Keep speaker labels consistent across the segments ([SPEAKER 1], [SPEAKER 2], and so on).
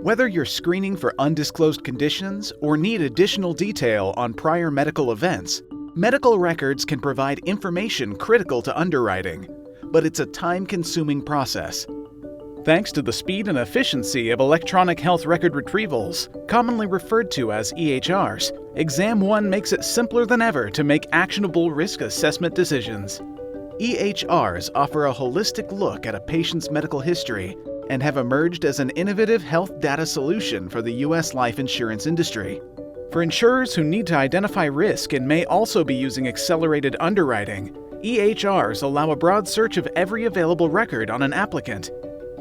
[SPEAKER 1] Whether you're screening for undisclosed conditions or need additional detail on prior medical events, medical records can provide information critical to underwriting, but it's a time-consuming process. Thanks to the speed and efficiency of electronic health record retrievals, commonly referred to as EHRs, ExamOne makes it simpler than ever to make actionable risk assessment decisions. EHRs offer a holistic look at a patient's medical history and have emerged as an innovative health data solution for the U.S. life insurance industry. For insurers who need to identify risk and may also be using accelerated underwriting, EHRs allow a broad search of every available record on an applicant.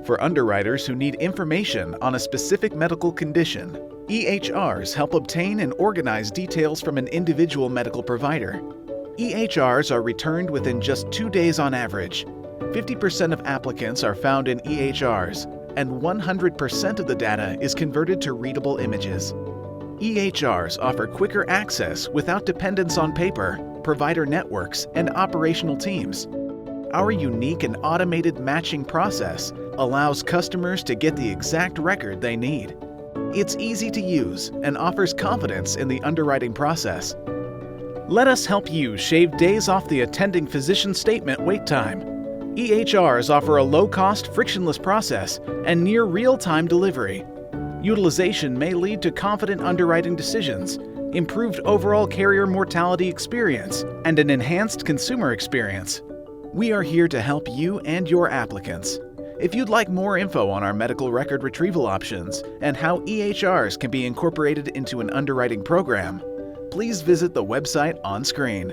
[SPEAKER 1] For underwriters who need information on a specific medical condition, EHRs help obtain and organize details from an individual medical provider. EHRs are returned within just 2 days on average. 50% of applicants are found in EHRs, and 100% of the data is converted to readable images. EHRs offer quicker access without dependence on paper, provider networks, and operational teams. Our unique and automated matching process allows customers to get the exact record they need. It's easy to use and offers confidence in the underwriting process. Let us help you shave days off the attending physician statement wait time. EHRs offer a low-cost, frictionless process and near real-time delivery. Utilization may lead to confident underwriting decisions, improved overall carrier mortality experience, and an enhanced consumer experience. We are here to help you and your applicants. If you'd like more info on our medical record retrieval options and how EHRs can be incorporated into an underwriting program, please visit the website on screen.